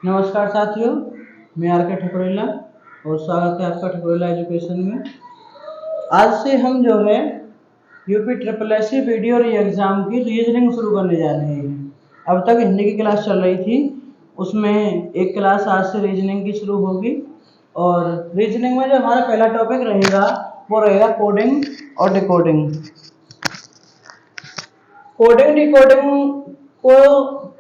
नमस्कार साथियों, मैं आर के ठकुरेला और स्वागत है आपका ठकुरेला एजुकेशन में। आज से हम जो है UP triple S C video re exam की रीजनिंग शुरू करने जा रहे हैं। अब तक हिंदी की क्लास चल रही थी, उसमें एक क्लास आज से रीजनिंग की शुरू होगी। और रीजनिंग में जो हमारा पहला टॉपिक रहेगा वो रहेगा कोडिंग और डिकोडिंग। कोडिंग डिकोडिंग को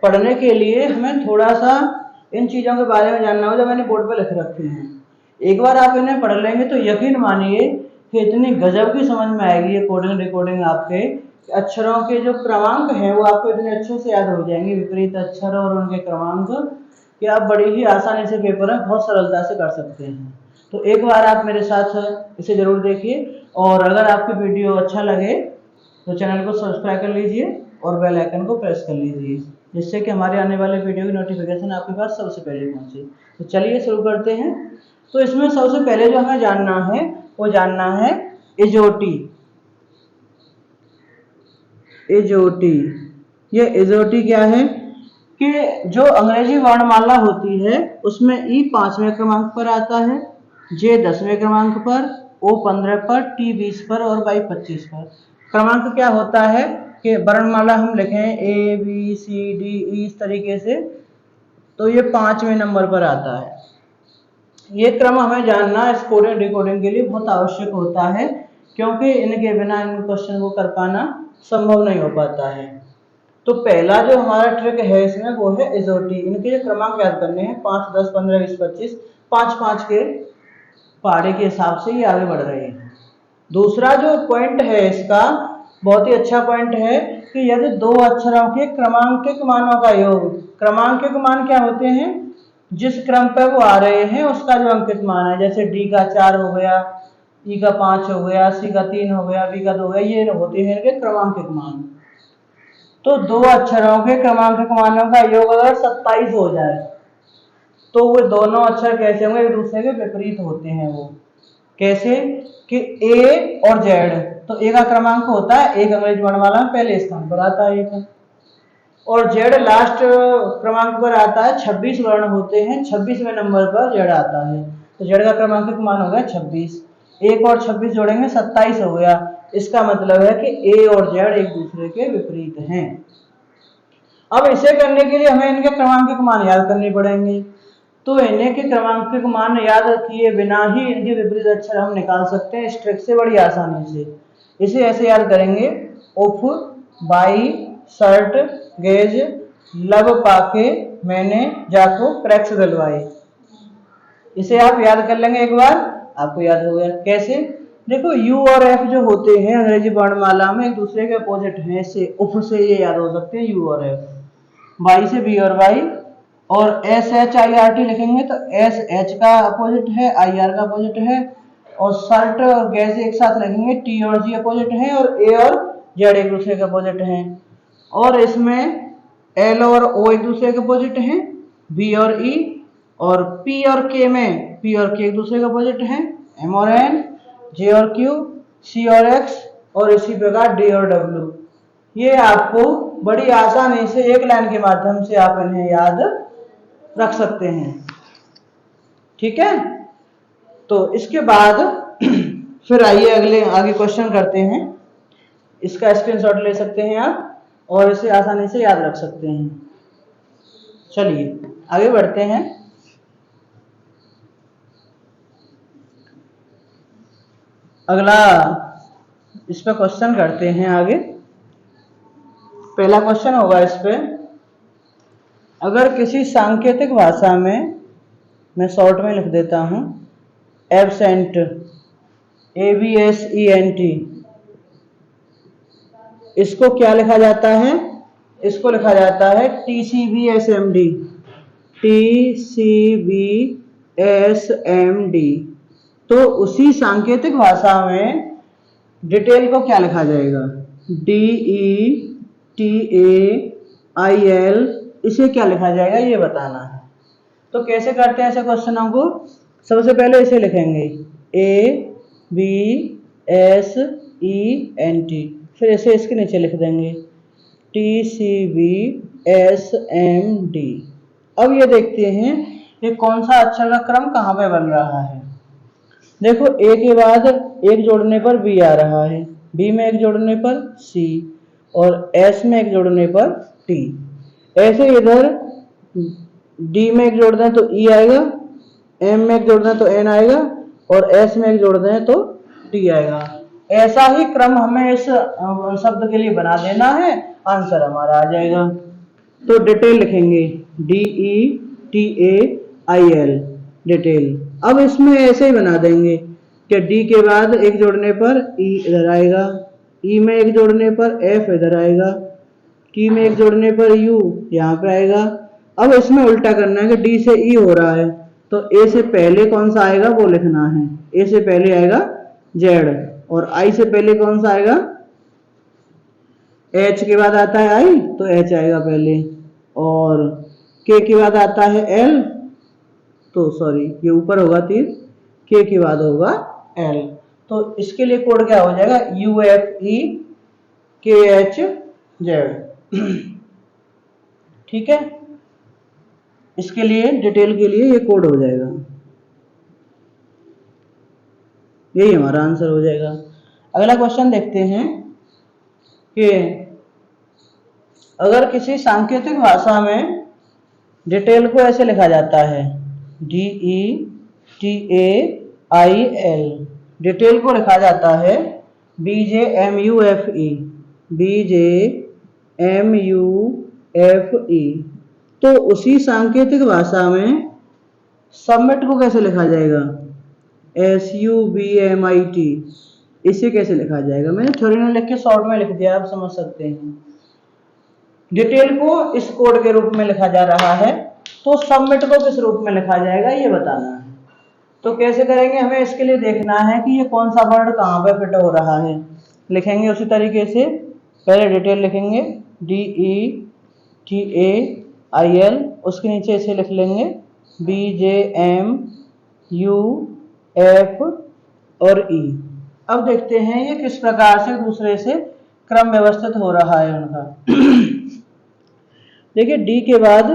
पढ़ने के लिए हमें थोड़ा सा इन चीज़ों के बारे में जानना हो जो मैंने बोर्ड पर लिख रखी हैं। एक बार आप इन्हें पढ़ लेंगे तो यकीन मानिए कि इतनी गजब की समझ में आएगी ये कोडिंग डिकोडिंग आपके अक्षरों के जो क्रमांक हैं वो आपको इतने अच्छे से याद हो जाएंगे, विपरीत अक्षर और उनके क्रमांक, कि आप बड़ी ही आसानी से पेपर में बहुत सरलता से कर सकते हैं। तो एक बार आप मेरे साथ इसे ज़रूर देखिए और अगर आपकी वीडियो अच्छा लगे तो चैनल को सब्सक्राइब कर लीजिए और बेल आइकन को प्रेस कर लीजिए, जिससे कि हमारे आने वाले वीडियो की नोटिफिकेशन आपके पास सबसे पहले पहुंचे। तो चलिए शुरू करते हैं। तो इसमें सबसे पहले जो हमें जानना है वो जानना है इजोटी। इजोटी, ये इजोटी क्या है कि जो अंग्रेजी वर्णमाला होती है उसमें ई 5वें क्रमांक पर आता है, जे 10वें क्रमांक पर, ओ 15 पर, टी 20 पर और वाई 25 पर। क्रमांक क्या होता है कि वर्णमाला हम लिखें A B C D E इस तरीके से, तो ये 5वें नंबर पर आता है। ये क्रम हमें जानना इस कोडिंग डिकोडिंग के लिए बहुत आवश्यक होता है, क्योंकि इनके बिना इन क्वेश्चन को कर पाना संभव नहीं हो पाता है। तो पहला जो हमारा ट्रिक है इसमें वो है इजोटी। इनके जो क्रमांक याद करने हैं 5, 10, 15, 20, 25, 5-5 के पहाड़े के हिसाब से ये आगे बढ़ रहे हैं। दूसरा जो पॉइंट है इसका बहुत ही अच्छा पॉइंट है कि यदि दो अक्षरों के क्रमांकिक मानों का योग, क्रमांकिक मान क्या होते हैं, जिस क्रम पर वो आ रहे हैं उसका जो अंकित मान है, जैसे डी का 4 हो गया, ई का 5 हो गया, सी का 3 हो गया, बी का 2 हो गया, ये होते हैं इनके क्रमांकिक मान। तो दो अक्षरों के क्रमांकिक मानों का योग अगर 27 हो जाए तो वो दोनों अक्षर कैसे होंगे, एक दूसरे के विपरीत होते हैं। वो कैसे कि ए और जेड, तो ए का क्रमांक होता है, एक अंग्रेजी वर्णमाला में पहले स्थान पर आता है एक, और जेड लास्ट क्रमांक पर आता है। 26 वर्ण होते हैं, 26वें नंबर पर जेड आता है, तो जेड का क्रमांकिक मान हो गया 26। एक और 26 जोड़ेंगे 27 हो गया। इसका मतलब है कि ए और जेड एक दूसरे के विपरीत हैं। अब इसे करने के लिए हमें इनके क्रमांकिक मान याद करने पड़ेंगे। तो इन्हें के क्रमांकिक मान याद किए बिना ही इनके विपरीत अक्षर हम निकाल सकते हैं इस ट्रिक से बड़ी आसानी से। इसे ऐसे याद करेंगे, उफ, बाई, शर्ट, गेज, लब पाके, मैंने जाको क्रैक्स दिलवाई। इसे आप याद कर लेंगे एक बार, आपको याद हो गया। कैसे, देखो यू और एफ जो होते हैं अंग्रेजी वर्णमाला में एक दूसरे के अपोजिट हैं, इससे उफ से ये याद हो सकते हैं यू और एफ, वाई से बी और वाई, और S H I R T लिखेंगे तो एस एच का अपोजिट है, आई आर का अपोजिट है, और शर्ट और गैस एक साथ लिखेंगे, टी और जी अपोजिट है, और ए और जेड एक दूसरे के अपोजिट हैं। और इसमें एल और ओ एक दूसरे के अपोजिट हैं, बी और ई, और पी और के में पी और के एक दूसरे के अपोजिट हैं, एम और एन, जे और क्यू, सी और एक्स, और इसी प्रकार डी और डब्ल्यू। ये आपको बड़ी आसानी से एक लाइन के माध्यम से आप इन्हें याद रख सकते हैं। ठीक है, तो इसके बाद फिर आइए आगे क्वेश्चन करते हैं। इसका स्क्रीनशॉट ले सकते हैं आप और इसे आसानी से याद रख सकते हैं। चलिए आगे बढ़ते हैं। अगला इस पे क्वेश्चन करते हैं आगे। पहला क्वेश्चन होगा इस पे, अगर किसी सांकेतिक भाषा में, मैं शॉर्ट में लिख देता हूं, एब्सेंट, ABSENT, इसको क्या लिखा जाता है, इसको लिखा जाता है TCBSMD, TCBSMD। तो उसी सांकेतिक भाषा में डिटेल को क्या लिखा जाएगा, DETAIL, इसे क्या लिखा जाएगा ये बताना है। तो कैसे करते हैं ऐसे क्वेश्चनों को, सबसे पहले इसे लिखेंगे ABSENT, फिर इसे इसके नीचे लिख देंगे TCBSMD। अब ये देखते हैं कि कौन सा अक्षर का क्रम कहाँ पे बन रहा है। देखो ए के बाद एक जोड़ने पर बी आ रहा है, बी में एक जोड़ने पर सी और एस में एक जोड़ने पर टी। ऐसे इधर डी में एक जोड़ दें तो ई आएगा, एम में एक जोड़ दें तो एन आएगा और एस में एक जोड़ दें तो टी आएगा। ऐसा ही क्रम हमें इस शब्द के लिए बना देना है, आंसर हमारा आ जाएगा। तो डिटेल लिखेंगे DETAIL डिटेल। अब इसमें ऐसे ही बना देंगे कि डी के बाद एक जोड़ने पर ई इधर आएगा, ई में एक जोड़ने पर एफ इधर आएगा, टी में एक जोड़ने पर यू यहाँ पे आएगा। अब इसमें उल्टा करना है कि डी से ई हो रहा है तो ए से पहले कौन सा आएगा वो लिखना है। ए से पहले आएगा जेड और आई से पहले कौन सा आएगा, एच के बाद आता है आई तो एच आएगा पहले, और के के बाद आता है एल तो सॉरी ये ऊपर होगा तीर, के के बाद होगा एल। तो इसके लिए कोड क्या हो जाएगा, UFEKHZ। ठीक है, इसके लिए डिटेल के लिए ये कोड हो जाएगा, यही हमारा आंसर हो जाएगा। अगला क्वेश्चन देखते हैं कि अगर किसी सांकेतिक भाषा में डिटेल को ऐसे लिखा जाता है DETAIL, डिटेल को लिखा जाता है BJMUFE, BJMUFE, तो उसी सांकेतिक भाषा में सबमिट को कैसे लिखा जाएगा, SUBMIT, इसे कैसे लिखा जाएगा। मैंने थ्योरी में लिख के शॉर्ट में लिख दिया, आप समझ सकते हैं। डिटेल को इस कोड के रूप में लिखा जा रहा है तो सबमिट को किस रूप में लिखा जाएगा ये बताना है। तो कैसे करेंगे, हमें इसके लिए देखना है कि ये कौन सा वर्ड कहाँ पे फिट हो रहा है। लिखेंगे उसी तरीके से, पहले डिटेल लिखेंगे DETAIL, उसके नीचे इसे लिख लेंगे BJMUF और E। अब देखते हैं ये किस प्रकार से दूसरे से क्रम व्यवस्थित हो रहा है उनका। देखिए डी के बाद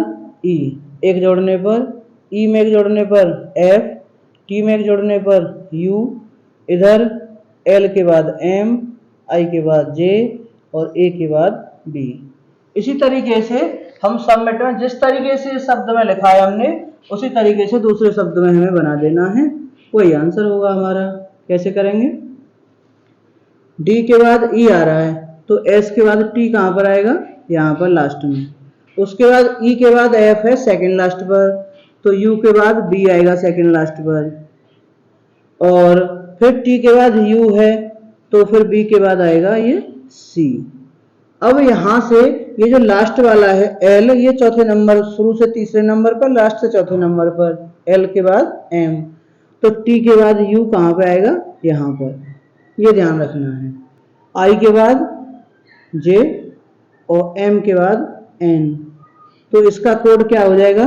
ई एक जोड़ने पर, ई में एक जोड़ने पर एफ, टी में एक जोड़ने पर यू, इधर एल के बाद एम, आई के बाद जे और ए के बाद बी। इसी तरीके से हम सबमिट में जिस तरीके से शब्द में लिखा है हमने उसी तरीके से दूसरे शब्द में हमें बना देना है, वही आंसर होगा हमारा। कैसे करेंगे, डी के बाद ई आ रहा है तो एस के बाद टी कहाँ पर आएगा, यहाँ पर लास्ट में। उसके बाद ई के बाद एफ है सेकंड लास्ट पर तो यू के बाद बी आएगा सेकंड लास्ट पर, और फिर टी के बाद यू है तो फिर बी के बाद आएगा ये सी। अब यहां से ये जो लास्ट वाला है एल, ये चौथे नंबर, शुरू से तीसरे नंबर पर लास्ट से चौथे नंबर पर, एल के बाद एम, तो टी के बाद यू कहाँ पे आएगा, यहाँ पर, ये ध्यान रखना है। आई के बाद जे और एम के बाद एन, तो इसका कोड क्या हो जाएगा,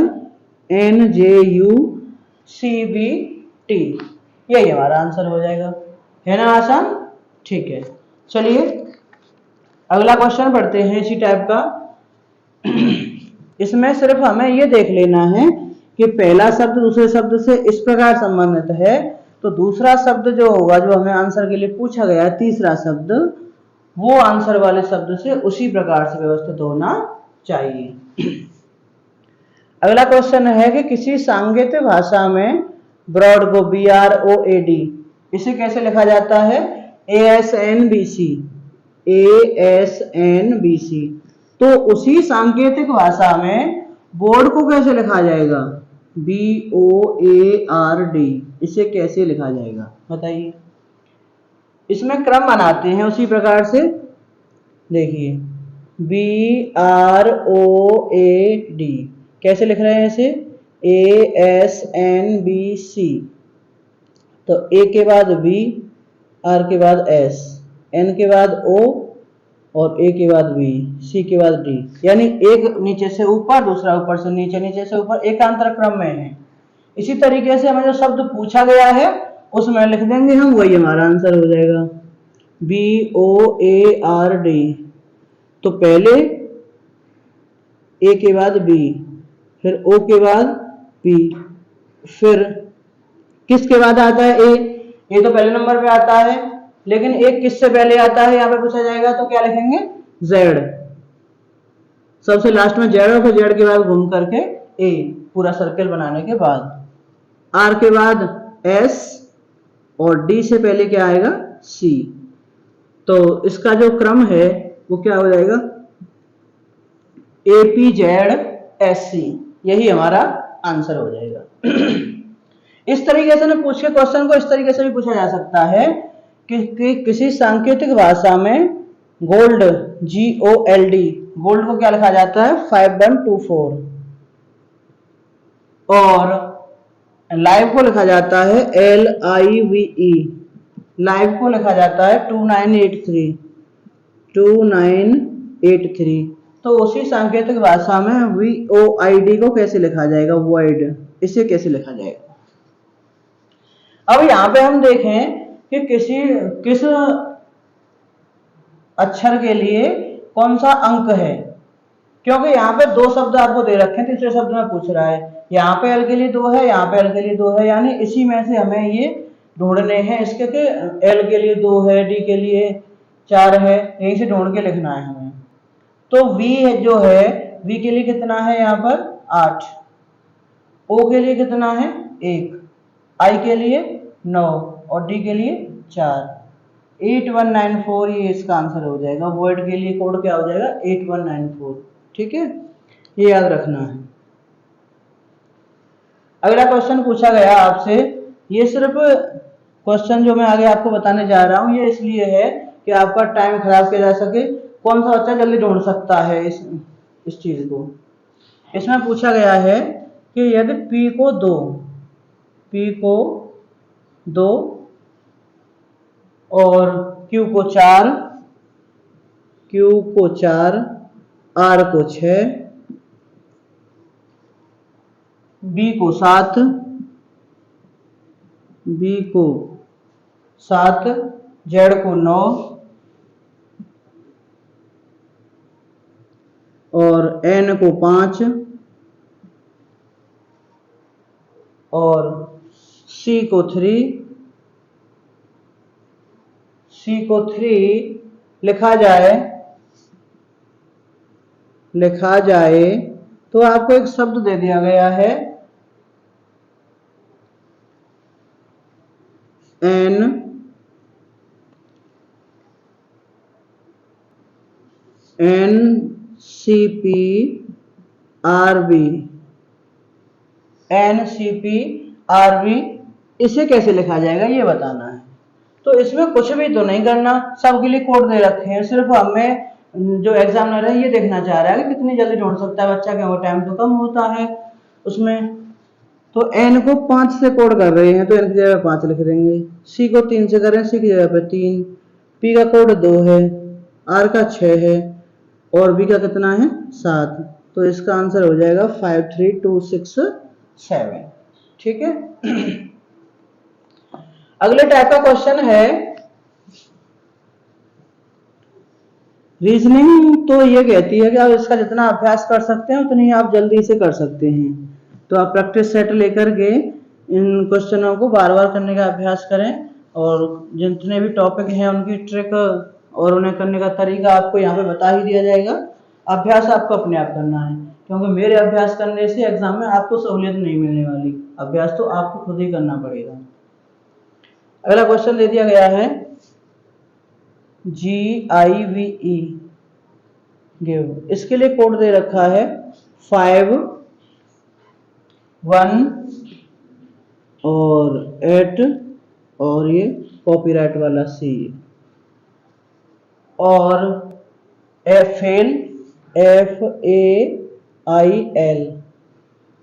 NJUCBT, यही हमारा आंसर हो जाएगा। है ना आसान, ठीक है। चलिए अगला क्वेश्चन पढ़ते हैं इसी टाइप का। इसमें सिर्फ हमें ये देख लेना है कि पहला शब्द दूसरे शब्द से इस प्रकार संबंधित है तो दूसरा शब्द जो होगा, जो हमें आंसर के लिए पूछा गया तीसरा शब्द, वो आंसर वाले शब्द से उसी प्रकार से व्यवस्थित होना चाहिए। अगला क्वेश्चन है कि किसी सांकेतिक भाषा में ब्रॉड को BROAD, इसे कैसे लिखा जाता है, ASNBC, ASNBC, तो उसी सांकेतिक भाषा में बोर्ड को कैसे लिखा जाएगा, BOARD, इसे कैसे लिखा जाएगा बताइए। इसमें क्रम बनाते हैं उसी प्रकार से, देखिए BROAD कैसे लिख रहे हैं इसे, ASNBC, तो ए के बाद बी, आर के बाद एस, एन के बाद ओ और ए के बाद बी, सी के बाद डी, यानी एक नीचे से ऊपर दूसरा ऊपर से नीचे, नीचे से ऊपर, एकांतर क्रम में है। इसी तरीके से हमें जो शब्द पूछा गया है उसमें लिख देंगे हम, वही हमारा आंसर हो जाएगा BOARD। तो पहले ए के बाद बी, फिर ओ के बाद पी, फिर किसके बाद आता है ए तो पहले नंबर पे आता है, लेकिन एक किससे पहले आता है यहाँ पे पूछा जाएगा, तो क्या लिखेंगे जेड, सबसे लास्ट में जेड और फिर जेड के बाद घूम करके ए, पूरा सर्कल बनाने के बाद आर के बाद एस और डी से पहले क्या आएगा सी। तो इसका जो क्रम है वो क्या हो जाएगा A P Z S C, यही हमारा आंसर हो जाएगा। इस तरीके से ना पूछ के क्वेश्चन को इस तरीके से भी पूछा जा सकता है कि किसी सांकेतिक भाषा में गोल्ड GOLD, गोल्ड को क्या लिखा जाता है 5124 और लाइव को लिखा जाता है LIVE, लाइव को लिखा जाता है 2983। तो उसी सांकेतिक भाषा में VOID को कैसे लिखा जाएगा, वॉइड, इसे कैसे लिखा जाएगा। अब यहाँ पे हम देखें कि किस अक्षर के लिए कौन सा अंक है, क्योंकि यहाँ पे दो शब्द आपको दे रखे हैं, तीसरे शब्द में पूछ रहा है। यहाँ पे एल के लिए 2 है, यहाँ पे एल के लिए 2 है, यानी इसी में से हमें ये ढूंढने हैं इसके कि एल के लिए 2 है, डी के लिए 4 है, यहीं से ढूंढ के लिखना है हमें। तो वी जो है, वी के लिए कितना है यहाँ पर 8, ओ के लिए कितना है 1, आई के लिए 9 और डी के लिए 4, 8194 ये इसका आंसर हो जाएगा। वर्ड के लिए कोड क्या हो जाएगा 8194, ठीक है, ये याद रखना है। अगला क्वेश्चन पूछा गया आपसे, ये सिर्फ क्वेश्चन जो मैं आगे आपको बताने जा रहा हूं ये इसलिए है कि आपका टाइम खराब किया जा सके, कौन सा बच्चा जल्दी ढूंढ सकता है इस चीज को। इसमें पूछा गया है कि यदि P को 2 और Q को 4, R को 6, B को 7, Z को 9 और N को 5 और C को 3 लिखा जाए तो आपको एक शब्द दे दिया गया है NCPRB, इसे कैसे लिखा जाएगा ये बताना है। तो इसमें कुछ भी तो नहीं करना, सबके लिए कोड दे रखे हैं, सिर्फ हमें जो एग्जामिनर है ये देखना चाह रहा है कि कितनी जल्दी ढूंढ सकता है बच्चा, क्या वो टाइम तो कम होता है उसमें। तो n को 5 से कोड कर रहे हैं तो n की जगह 5 लिख देंगे, c को 3 से कर रहे हैं, c की जगह पे 3, p का कोड 2 है, r का 6 है और b का कितना है 7, तो इसका आंसर हो जाएगा 53267, ठीक है। अगले टाइप का क्वेश्चन है रीजनिंग, तो ये कहती है कि आप इसका जितना अभ्यास कर सकते हैं उतनी आप जल्दी से कर सकते हैं। तो आप प्रैक्टिस सेट लेकर के इन क्वेश्चनों को बार बार करने का अभ्यास करें और जितने भी टॉपिक हैं उनकी ट्रिक और उन्हें करने का तरीका आपको यहाँ पे बता ही दिया जाएगा। अभ्यास आपको अपने आप करना है, क्योंकि मेरे अभ्यास करने से एग्जाम में आपको सहूलियत नहीं मिलने वाली, अभ्यास तो आपको खुद ही करना पड़ेगा। अगला क्वेश्चन दे दिया गया है GIVE गिव, इसके लिए कोड दे रखा है 5 1 और 8 और ये कॉपीराइट वाला C और FAIL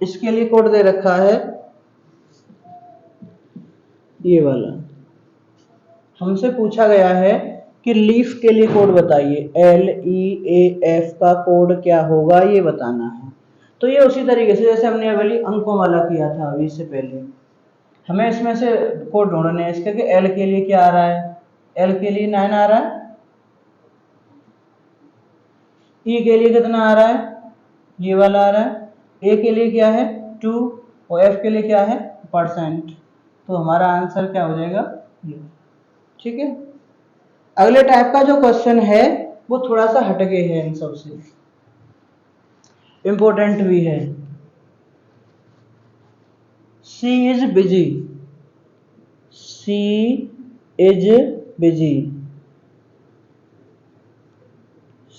इसके लिए कोड दे रखा है ये वाला। हमसे पूछा गया है कि लीफ के लिए कोड बताइए, LEAF का कोड क्या होगा ये बताना है। तो ये उसी तरीके से जैसे हमने अभी अंकों वाला किया था, अभी इससे पहले हमें इसमें से कोड ढूंढने हैं इसके कि L के लिए क्या आ रहा है, L के लिए 9 आ रहा है, E के लिए कितना आ रहा है ये वाला आ रहा है, ए के लिए क्या है 2 और एफ के लिए क्या है %। तो हमारा आंसर क्या हो जाएगा ये। ठीक है, अगले टाइप का जो क्वेश्चन है वो थोड़ा सा हटके है, इन सबसे इंपॉर्टेंट भी है। She is busy, she is busy,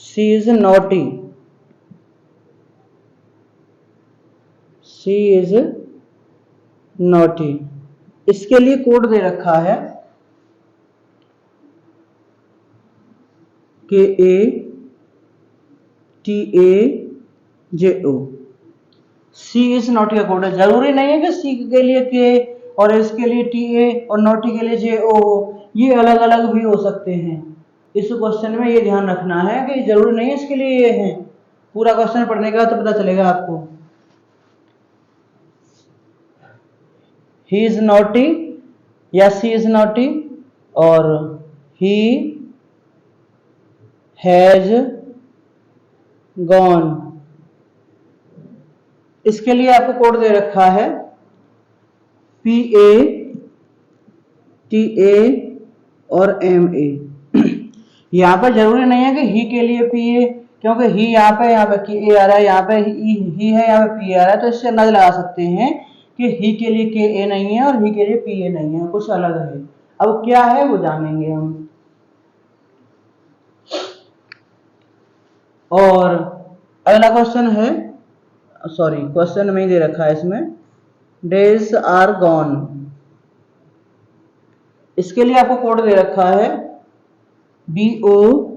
she is naughty, she is naughty. इसके लिए कोड दे रखा है KATAJO। सी इज नॉटी का कोड है। जरूरी नहीं है कि सी के लिए के और इसके लिए TA और नॉटी के लिए JO हो, ये अलग अलग भी हो सकते हैं। इस क्वेश्चन में ये ध्यान रखना है कि जरूरी नहीं है इसके लिए ये है। पूरा क्वेश्चन पढ़ने के बाद तो पता चलेगा आपको। ही इज नॉटी या सी इज नॉटी और ही हैज गॉन। इसके लिए आपको कोड दे रखा है PATA और MA। यहाँ पर जरूरी नहीं है कि ही के लिए PA, क्योंकि ही यहाँ पे KA आ रहा है, यहाँ पे ही है, यहाँ पे PA आ रहा है, तो इससे अंदाजा लगा सकते हैं कि ही के लिए KA नहीं है और ही के लिए PA नहीं है, कुछ अलग है। अब क्या है वो जानेंगे हम। और अगला क्वेश्चन है, सॉरी क्वेश्चन में ही दे रखा है इसमें, डेज आर गॉन। इसके लिए आपको कोड दे रखा है BOLAPA।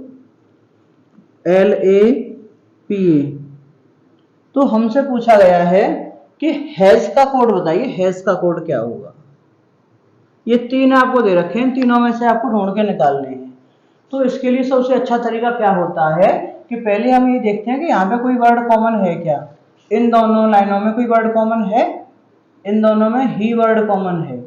तो हमसे पूछा गया है कि हैज का कोड बताइए, हैज का कोड क्या होगा। ये तीन आपको दे रखे हैं, तीनों में से आपको ढूंढ के निकालने हैं। तो इसके लिए सबसे अच्छा तरीका क्या होता है कि पहले हम ये देखते हैं कि यहाँ पे कोई वर्ड कॉमन है क्या। इन दोनों लाइनों में कोई वर्ड कॉमन है, इन दोनों में ही वर्ड कॉमन है,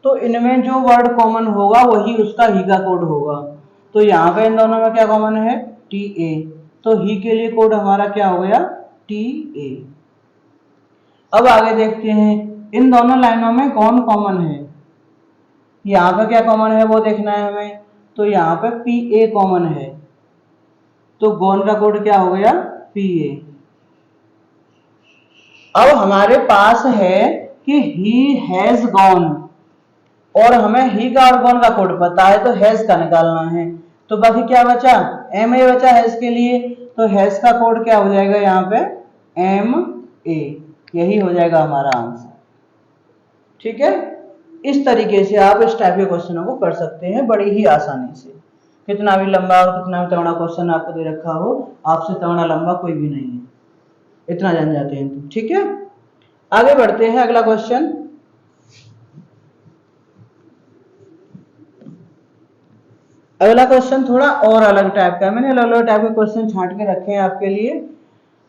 तो इनमें जो वर्ड कॉमन होगा वही उसका ही का कोड होगा। तो यहाँ पे इन दोनों में क्या कॉमन है TA, तो ही के लिए कोड हमारा क्या हो गया TA। अब आगे देखते हैं, इन दोनों लाइनों में कौन कॉमन है, यहाँ पे क्या कॉमन है वो देखना है हमें। तो यहाँ पे PA कॉमन है, तो गॉन का कोड क्या हो गया PA। अब हमारे पास है कि ही हैज गॉन और हमें ही का और गॉन का कोड पता है, तो हैज का निकालना है। तो बाकी क्या बचा MA बचा हैज के लिए, तो हैज का कोड क्या हो जाएगा यहाँ पे MA, यही हो जाएगा हमारा आंसर। ठीक है, इस तरीके से आप इस टाइप के क्वेश्चनों को कर सकते हैं बड़ी ही आसानी से। कितना भी लंबा और कितना भी तगड़ा क्वेश्चन आपको दे रखा हो, आपसे तगड़ा लंबा कोई भी नहीं है, इतना जान जाते हैं तो। ठीक है, आगे बढ़ते हैं। अगला क्वेश्चन, अगला क्वेश्चन थोड़ा और अलग टाइप का है। मैंने अलग अलग टाइप के क्वेश्चन छांट के रखे हैं आपके लिए।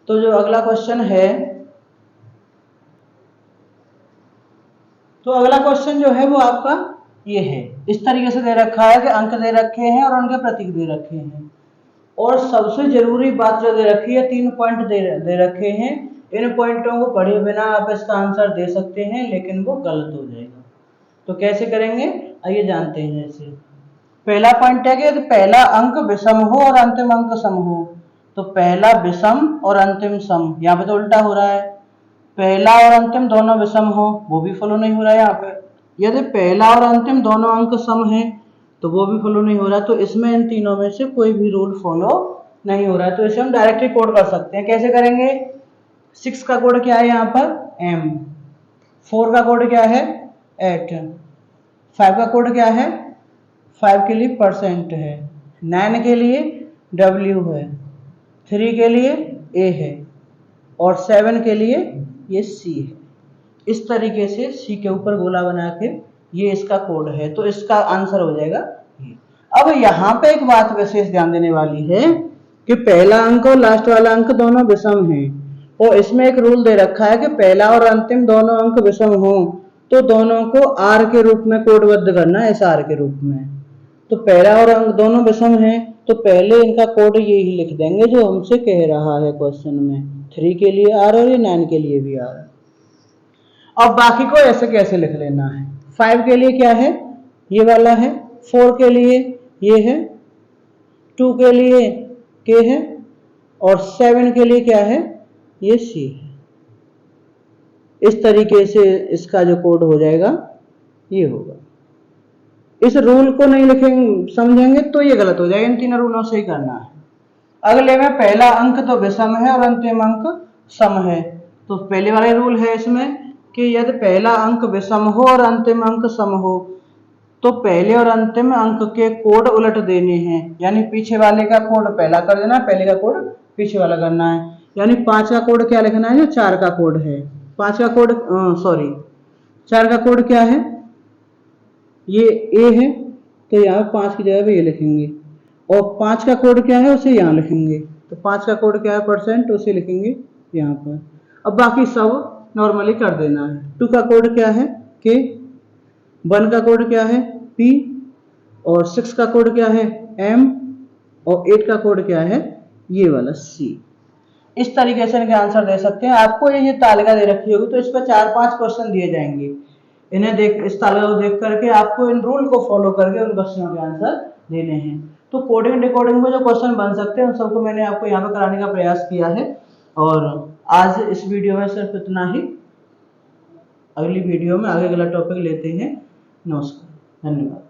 तो जो अगला क्वेश्चन है, तो अगला क्वेश्चन जो है वो आपका ये है, इस तरीके से दे रखा है कि अंक दे रखे हैं और उनके प्रतीक दे रखे हैं। और सबसे जरूरी बात जो दे रखी है, 3 पॉइंट दे रखे हैं। इन पॉइंटों को पढ़े बिना आप इसका आंसर दे सकते हैं, लेकिन वो गलत हो जाएगा। तो कैसे करेंगे आइए जानते हैं इसे। पहला पॉइंट है कि पहला अंक विषम हो और अंतिम अंक सम हो। तो पहला विषम और अंतिम सम, यहाँ पे तो उल्टा हो रहा है, पहला और अंतिम दोनों विषम हो, वो भी फॉलो नहीं हो रहा है यहाँ पे। यदि पहला और अंतिम दोनों अंक सम है तो वो भी फॉलो नहीं हो रहा। तो इसमें इन तीनों में से कोई भी रूल फॉलो नहीं हो रहा है। तो इसे हम डायरेक्टली कोड कर सकते हैं। कैसे करेंगे, 6 का कोड क्या है यहाँ पर M, 4 का कोड क्या है 8, 5 का कोड क्या है 5 के लिए % है, 9 के लिए W है, 3 के लिए A है और 7 के लिए ये C है। इस तरीके से C के ऊपर गोला बना के ये इसका कोड है, तो इसका आंसर हो जाएगा ये। अब यहाँ पे एक बात विशेष ध्यान देने वाली है कि पहला अंक और लास्ट वाला अंक दोनों विषम हैं, और इसमें एक रूल दे रखा है कि पहला और अंतिम दोनों अंक विषम हो तो दोनों को R के रूप में कोडबद्ध करना है, SR के रूप में। तो पहला और अंक दोनों विषम हैं, तो पहले इनका कोड यही लिख देंगे जो हमसे कह रहा है क्वेश्चन में। 3 के लिए आर और ये 9 के लिए भी आर। अब बाकी को ऐसे कैसे लिख लेना है। 5 के लिए क्या है, ये वाला है। 4 के लिए ये है। 2 के लिए के है और 7 के लिए क्या है, ये सी है। इस तरीके से इसका जो कोड हो जाएगा ये होगा। इस रूल को नहीं लिखेंगे समझेंगे तो ये गलत हो जाएगा। इन तीनों रूलों से ही करना है। अगले में पहला अंक तो विषम है और अंतिम अंक सम है। तो पहले वाला रूल है इसमें कि यदि पहला अंक विषम हो और अंतिम अंक सम हो तो पहले और अंतिम अंक के कोड उलट देने हैं। यानी पीछे वाले का कोड पहला कर देना, पहले का कोड पीछे वाला करना है। यानी 5 का कोड क्या लिखना है, जो 4 का कोड है। 5 का कोड 4 का कोड क्या है, ये ए है, तो यहाँ 5 की जगह पे ये लिखेंगे। और 5 का कोड क्या है, उसे यहाँ लिखेंगे। तो 5 का कोड क्या है परसेंट, उसे लिखेंगे यहाँ पर। अब बाकी सब नॉर्मली कर देना है। 2 का कोड क्या है, के। 1 का कोड क्या है, पी। और 6 का कोड क्या है, एम। और 8 का कोड क्या है, ये वाला सी। इस तरीके से इनके आंसर दे सकते हैं। आपको ये तालिका दे रखी होगी तो इस पर 4-5 क्वेश्चन दिए जाएंगे। इन्हें देख, इस तालिका को देख करके आपको इन रूल को फॉलो करके उन क्वेश्चनों के आंसर देने हैं। तो कोडिंग डिकोडिंग में जो क्वेश्चन बन सकते हैं उन सबको मैंने आपको यहाँ पर कराने का प्रयास किया है। और आज इस वीडियो में सिर्फ इतना ही। अगली वीडियो में आगे अगला टॉपिक लेते हैं। नमस्कार, धन्यवाद।